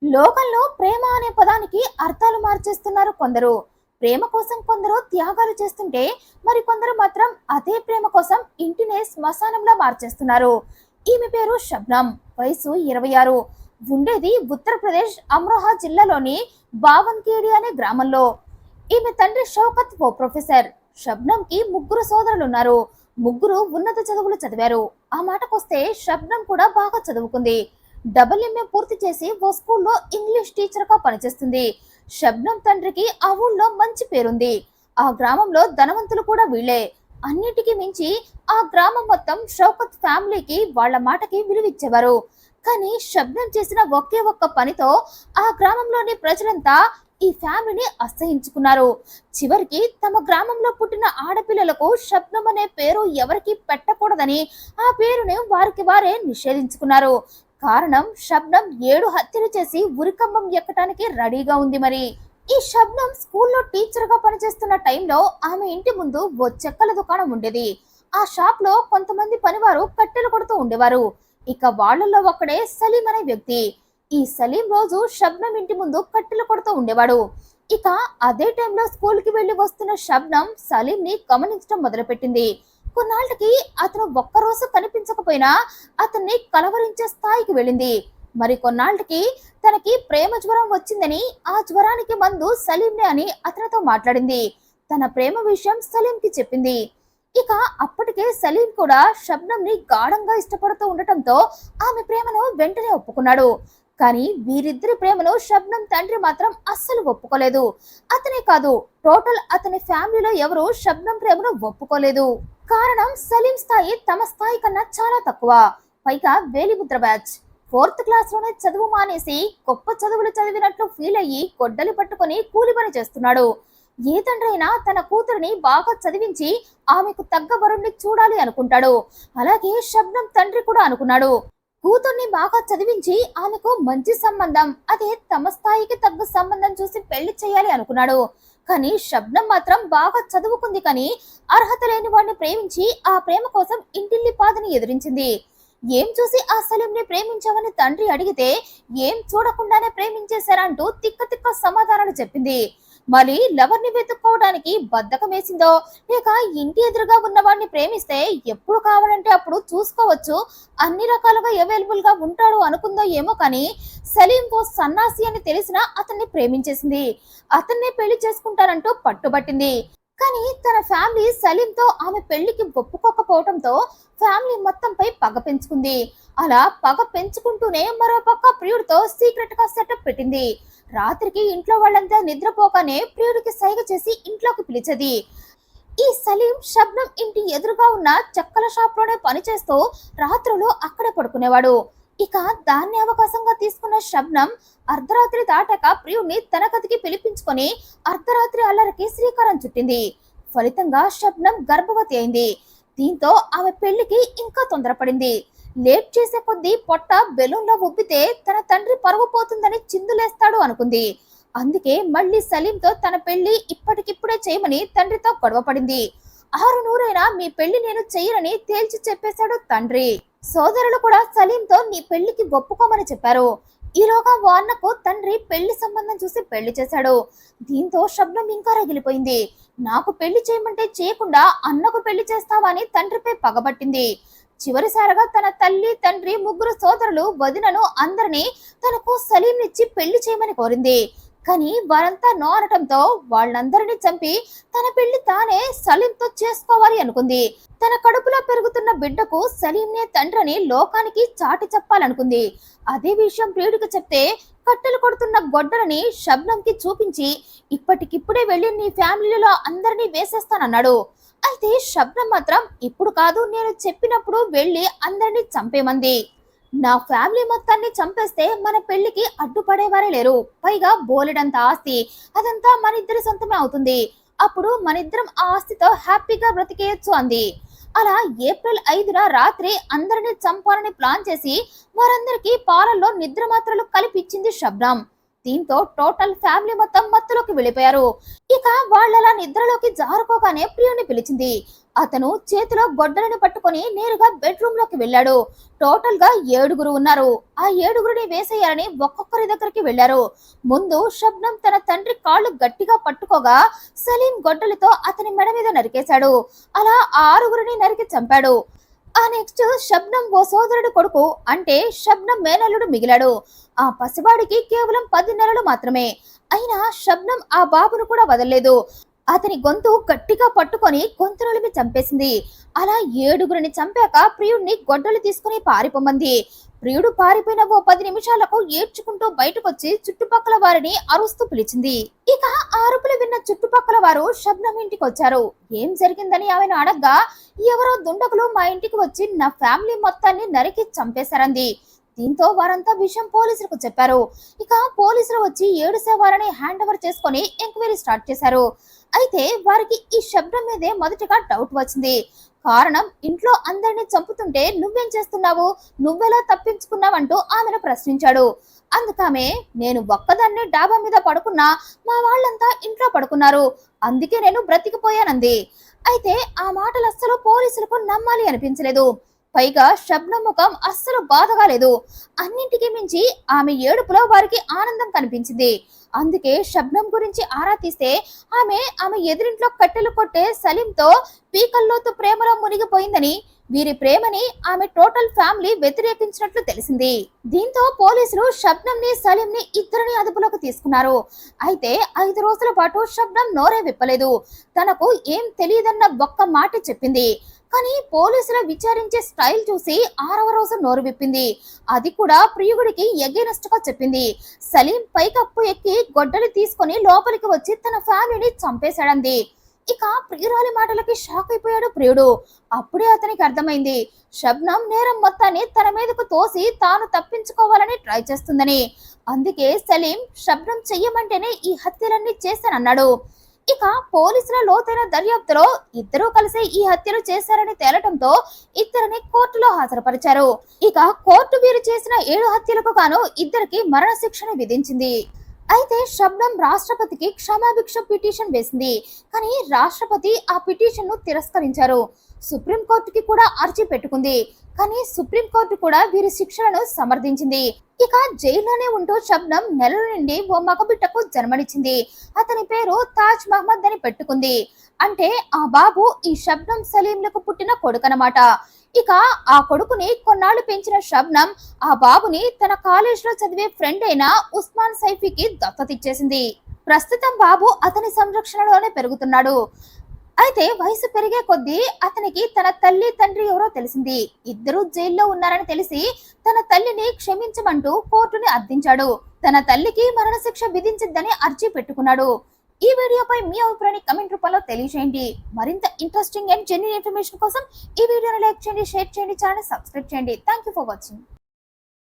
లోకంలో ప్రేమ అనే పదానికి అర్థాలు మార్చేస్తున్నారు కొందరు. ప్రేమ కోసం కొందరు త్యాగాలు చేస్తుంటే మరి కొందరు మాత్రం అదే ప్రేమ కోసం ఇంటినే శ్మశానంలా మార్చేస్తున్నారు. ఈమె పేరు షబ్నం. వయసు 26. ఉండేది ఉత్తరప్రదేశ్ అమ్రోహా జిల్లాలోని బావన్కేడి అనే గ్రామంలో. ఈమె తండ్రి షౌకత్ ఓ ప్రొఫెసర్. షబ్నంకి ముగ్గురు సోదరులున్నారు. ముగ్గురు ఉన్నత చదువులు చదివారు. ఆ మాటకొస్తే షబ్నం కూడా బాగా చదువుకుంది. ఎంఏ పూర్తి చేసి ఓ స్కూల్లో ఇంగ్లీష్ టీచర్ గా పనిచేస్తుంది. షబ్నం తండ్రికి ఆ ఊళ్ళో మంచి పేరుంది. ఆ గ్రామంలో ధనవంతులు కూడా వీళ్ళే. అన్నిటికీ మించి ఆ గ్రామం మొత్తం షౌకత్ ఫ్యామిలీకి వాళ్ళ మాటకి విలువిచ్చేవారు. కానీ షబ్నం చేసిన ఒకే ఒక్క పనితో ఆ గ్రామంలోని ప్రజలంతా ఈ ఫ్యామిలీని అసహించుకున్నారు. చివరికి తమ గ్రామంలో పుట్టిన ఆడపిల్లలకు షబ్నం అనే పేరు ఎవరికి పెట్టకూడదని ఆ పేరుని వారికి వారే నిషేధించుకున్నారు. కారణం షబ్నం 7 హత్యలు చేసి ఉరికంబం ఎక్కటానికి రెడీగా ఉంది. మరి ఈ షబ్నం స్కూల్లో టీచర్ గా పనిచేస్తున్న టైంలో ఆమె ఇంటి ముందు ఓ చెక్కల దుకాణం ఉండేది. ఆ షాప్ లో కొంతమంది పనివారు కట్టెలు కొడుతూ ఉండేవారు. ఇక వాళ్ళల్లో ఒక్కడే సలీం అనే వ్యక్తి. ఈ సలీం రోజు షబ్నం ఇంటి ముందు కట్టెలు కొడుతూ ఉండేవాడు. ఇక అదే టైంలో స్కూల్ కి వెళ్లి వస్తున్న షబ్నం సలీం ని గమనించడం మొదలుపెట్టింది. కొన్నాళ్ళకి అతను ఒక్కరోజు కనిపించకపోయినా అతన్ని కలవరించే స్థాయికి వెళ్ళింది. మరి కొన్నాళ్ళకి తనకి ప్రేమ జ్వరం వచ్చిందని, ఆ జ్వరానికి మందు సలీంనే అని అతనితో మాట్లాడింది. తన ప్రేమ విషయం సలీంకి చెప్పింది. ఇక అప్పటికే సలీం కూడా షబ్నంని గాఢంగా ఇష్టపడుతూ ఉండటంతో ఆమె ప్రేమను వెంటనే ఒప్పుకున్నాడు. కానీ వీరిద్దరి ప్రేమను షబ్నం తండ్రి మాత్రం అస్సలు ఒప్పుకోలేదు. అతనే కాదు, టోటల్ అతని ఫ్యామిలీలో ఎవరు షబ్నం ప్రేమను ఒప్పుకోలేదు. కారణం సలీం స్థాయి తమ స్థాయి కన్నా చాలా తక్కువ. పైగా వేలిముద్ర బ్యాచ్. 4th క్లాస్లోనే చదువు మానేసి గొప్ప చదువులు చదివినట్లు ఫీల్ అయ్యి గొడ్డలి పట్టుకుని కూలి పని చేస్తున్నాడు. ఏ తండ్రైనా తన కూతురిని బాగా చదివించి ఆమెకు తగ్గ వరుణ్ణి చూడాలి అనుకుంటాడు. అలాగే షబ్నం తండ్రి కూడా అనుకున్నాడు. కూతుర్ని బాగా చదివించి ఆమెకు మంచి సంబంధం, అదే తమ స్థాయికి తగ్గ సంబంధం చూసి పెళ్లి చేయాలి అనుకున్నాడు. కానీ షబ్నం మాత్రం బాగా చదువుకుంది, కానీ అర్హత లేని వాడిని ప్రేమించి ఆ ప్రేమ కోసం ఇంటిల్లి పాదని ఎదిరించింది. ఏం చూసి ఆ సలీంని ప్రేమించావని తండ్రి అడిగితే ఏం చూడకుండానే ప్రేమించేశారంటూ తిక్క తిక్క సమాధానాలు చెప్పింది. మరి లవర్ని వెతుక్కోవడానికి బద్ధకం వేసిందో, లేక ఇంటి ఎదురుగా ఉన్నవాడిని ప్రేమిస్తే ఎప్పుడు కావాలంటే అప్పుడు చూసుకోవచ్చు, అన్ని రకాలుగా అవైలబుల్ గా ఉంటాడు అనుకుందో ఏమో, కానీ సలీం ఓ సన్నాసి అని తెలిసినా అతన్ని ప్రేమించేసింది. అతన్నే పెళ్లి చేసుకుంటారంటూ పట్టుబట్టింది. కానీ తన ఫ్యామిలీ సలీంతో ఆమె పెళ్లికి ఒప్పుకోకపోవడంతో ఫ్యామిలీ మొత్తంపై పగ పెంచుకుంది. అలా పగ పెంచుకుంటూనే మరో పక్క ప్రియుడితో సీక్రెట్ గా సెటప్ పెట్టింది. రాత్రికి ఇంట్లో వాళ్ళంతా నిద్రపోగానే ప్రియుడికి సైగ చేసి ఇంట్లోకి పిలిచేది. ఈ సలీం షబ్నం ఇంటి ఎదురుగా ఉన్న చెక్కల షాప్ లోనే పనిచేస్తూ రాత్రులు అక్కడే పడుకునేవాడు. ఇక దాన్ని అవకాశంగా తీసుకున్న షబ్నం అర్ధరాత్రి దాటాక ప్రియుడిని తన గదికి పిలిపించుకొని అర్ధరాత్రి అల్లరికి శ్రీకారం చుట్టింది. ఫలితంగా షబ్నం గర్భవతి అయింది. దీంతో ఆమె పెళ్లికి ఇంకా తొందరపడింది. లేట్ చేసే కొద్దీ పొట్ట బెలూన్లో ఉబ్బితే తన తండ్రి పరువు పోతుందని చిందులేస్తాడు అనుకుంది. అందుకే మళ్ళీ సలీంతో తన పెళ్లి ఇప్పటికిప్పుడే చేయమని తండ్రితో గొడవపడింది. 6 మీ పెళ్లి నేను చెయ్యనని తేల్చి చెప్పేశాడు తండ్రి. సోదరులు కూడా సలీంతో నీ పెళ్లికి ఒప్పుకోమని చెప్పారు. ఈలోగా ఓ అన్నకు తండ్రి పెళ్లి సంబంధం చూసి పెళ్లి చేశాడు. దీంతో శబ్నం ఇంకా రగిలిపోయింది. నాకు పెళ్లి చేయమంటే చేయకుండా అన్నకు పెళ్లి చేస్తావా అని తండ్రిపై పగబట్టింది. చివరిసారిగా తన తల్లి, తండ్రి, ముగ్గురు సోదరులు, వదినను అందరినీ తనకు సలీంనిచ్చి పెళ్లి చేయమని కోరింది. కానీ వారంతా నో అనటంతో వాళ్ళందరినీ చంపి తన పెళ్లి తానే సలీంతో చేసుకోవాలి అనుకుంది. తన కడుపులో పెరుగుతున్న బిడ్డకు సలీంనే తండ్రిని లోకానికి చాటి చెప్పాలనుకుంది. అదే విషయం ప్రియుడికి చెప్తే కట్టెలు కొడుతున్న గొడ్డలని షబ్నంకి చూపించి ఇప్పటికిప్పుడే వెళ్ళి నీ ఫ్యామిలీలో అందరినీ వేసేస్తానన్నాడు. అయితే షబ్నం మాత్రం ఇప్పుడు కాదు, నేను చెప్పినప్పుడు వెళ్ళి అందరినీ చంపేమంది. నా ఫ్యామిలీ మొత్తాన్ని చంపేస్తే మన పెళ్లికి అడ్డుపడేవారే లేరు. పైగా బోలెడంత ఆస్తి, అదంతా మన ఇద్దరి సొంతమే అవుతుంది. అప్పుడు మనిద్దరం ఆ ఆస్తితో హ్యాపీగా బ్రతికేయచ్చు అంది. అలా ఏప్రిల్ 5న రాత్రి అందరినీ చంపాలని ప్లాన్ చేసి వారందరికీ పాలల్లో నిద్ర మాత్రలు కలిపిచ్చింది షబ్నం. దీంతో టోటల్ ఫ్యామిలీ మొత్తం మత్తులోకి వెళ్ళిపోయారు. ఇక వాళ్ళలా నిద్రలోకి జారుకోగానే ప్రియుని పిలిచింది. అతను చేతిలో గొడ్డలిని పట్టుకొని నేరుగా బెడ్రూమ్ లోకి వెళ్ళాడు. టోటల్ గా 7గురు ఉన్నారు. ఆ 7గురిని వేసేయాలని ఒక్కొక్కరి దగ్గరికి వెళ్లారు. ముందు షబ్నం తన తండ్రి కాళ్ళు గట్టిగా పట్టుకోగా సలీం గొడ్డలితో అతని మెడ మీద నరికేశాడు. అలా 6గురిని నరికి చంపాడు. ఆ నెక్స్ట్ షబ్నం ఓ సోదరుడు కొడుకు అంటే షబ్నం మేనల్లుడు మిగిలాడు. ఆ పసివాడికి కేవలం 10 నెలలు మాత్రమే. అయినా షబ్నం ఆ బాబును కూడా వదలలేదు. అతని గొంతు గట్టిగా పట్టుకొని గొంతు నలిపి చంపేసింది. అలా 7గురిని చంపాక ప్రియుడిని గొడ్డలు తీసుకుని పారిపోమంది. ప్రియుడు పారిపోయిన ఓ 10 నిమిషాలకు ఏడ్చుకుంటూ బయటకొచ్చి చుట్టుపక్కల వారిని అరుస్తూ పిలిచింది. ఇక అరుపులు విన్న చుట్టుపక్కల వారు షబ్నం ఇంటికి వచ్చారు. ఏం జరిగిందని ఆమెను అడగ్గా ఎవరో దుండగులు మా ఇంటికి వచ్చి నా ఫ్యామిలీ మొత్తాన్ని నరికి చంపేశారంది. దీంతో వారంతా విషయం పోలీసులకు చెప్పారు. ఇక పోలీసులు వచ్చి 7 శవాలని హ్యాండ్ ఓవర్ చేసుకొని ఎంక్వైరీ స్టార్ట్ చేశారు. అయితే వారికి ఈ శబ్దం మీదే మొదటిగా డౌట్ వచ్చింది. కారణం ఇంట్లో అందరినీ చంపుతుంటే నువ్వేం చేస్తున్నావు, నువ్వెలా తప్పించుకున్నావంటూ ఆమెను ప్రశ్నించాడు. అందుకామె నేను ఒక్కదాన్నే డాబా మీద పడుకున్నా, మా వాళ్ళంతా ఇంట్లో పడుకున్నారు, అందుకే నేను బ్రతికిపోయానంది. అయితే ఆ మాటలు అస్సలు పోలీసులకు నమ్మాలి అనిపించలేదు. పైగా షబ్నం ముఖం అస్సలు బాధగా లేదు. అన్నింటికి మించి ఆమె ఏడుపులో వారికి ఆనందం కనిపించింది. అందుకే షబ్నం గురించి ఆరా తీస్తే ఆమె ఎదురింట్లో కట్టెలు కొట్టే సలీంతో పీకల్లోతు ప్రేమలో మునిగిపోయిందని, వీరి ప్రేమని ఆమె టోటల్ ఫ్యామిలీ వ్యతిరేకించినట్లు తెలిసింది. దీంతో పోలీసులు షబ్నంని సలీంని ఇద్దరిని అదుపులోకి తీసుకున్నారు. అయితే 5 రోజుల పాటు షబ్నం నోరే విప్పలేదు. తనకు ఏం తెలియదన్న ఒక్క మాట చెప్పింది. కానీ పోలీసుల విచారించే స్టైల్ చూసి 6వ రోజు నోరు విప్పింది. అది కూడా ప్రియుడికి ఎగైనెస్ట్ గా చెప్పింది. సలీం పైకప్పు ఎక్కి గొడ్డలి తీసుకొని లోపలికి వచ్చి తన ఫ్యామిలీని చంపేశాడంది. ఇక ప్రియురాలి మాటలకి షాక్ అయిపోయాడు ప్రియుడు. అప్పుడే అతనికి అర్థమైంది షబ్నం నేరం మొత్తాన్ని తన మీదకు తోసి తాను తప్పించుకోవాలని ట్రై చేస్తుందని. అందుకే సలీం షబ్నం చెయ్యమంటేనే ఈ హత్యలన్నీ చేశానన్నాడు. ఇక పోలీసుల లోతైన దర్యాప్తులో ఇద్దరూ కలిసి ఈ హత్యలు చేశారని తేలటంతో ఇద్దరిని కోర్టులో హాజరుపరిచారు. ఇక కోర్టు వీరు చేసిన 7 హత్యలకు గాను ఇద్దరికి మరణశిక్షను విధించింది. అయితే షబ్నం రాష్ట్రపతికి క్షమాభిక్ష పిటిషన్ వేసింది. కానీ రాష్ట్రపతి ఆ పిటిషన్ ను తిరస్కరించారు. సుప్రీంకోర్టుకి కూడా అర్జీ పెట్టుకుంది. కానీ సుప్రీంకోర్టు కూడా వీరి శిక్షలను సమర్థించింది. ఇక జైల్లోనే ఉంటూ షబ్నం నెలల నుండి ఓ మగబిడ్డకు జన్మనిచ్చింది. అతని పేరు తాజ్ మహమ్మద్ అని పెట్టుకుంది. అంటే ఆ బాబు ఈ షబ్నం సలీంలకు పుట్టిన కొడుకనమాట. ఇక ఆ కొడుకుని కొన్నాళ్ళు పెంచిన షబ్నం ఆ బాబుని తన కాలేజ్ లో చదివే ఫ్రెండ్ అయిన ఉస్మాన్ సైఫీకి దత్తతిచ్చేసింది. ప్రస్తుతం బాబు అతని సంరక్షణలోనే పెరుగుతున్నాడు. అయితే వయసు పెరిగే కొద్దీ అతనికి తన తల్లి తండ్రి ఎవరో తెలిసింది. ఇద్దరు జైల్లో ఉన్నారని తెలిసి తన తల్లిని క్షమించమంటూ కోర్టుని అర్థించాడు. తన తల్లికి మరణశిక్ష విధించద్దని అర్జీ పెట్టుకున్నాడు. ఈ వీడియోపై మీ అభిప్రాయాన్ని కమెంట్ రూపంలో తెలియజేయండి. మరింత ఇంట్రెస్టింగ్ అండ్ జెన్యూన్ ఇన్ఫర్మేషన్ కోసం ఈ వీడియోని లైక్ చేయండి, షేర్ చేయండి, ఛానల్ సబ్స్క్రైబ్ చేయండి. Thank you for watching.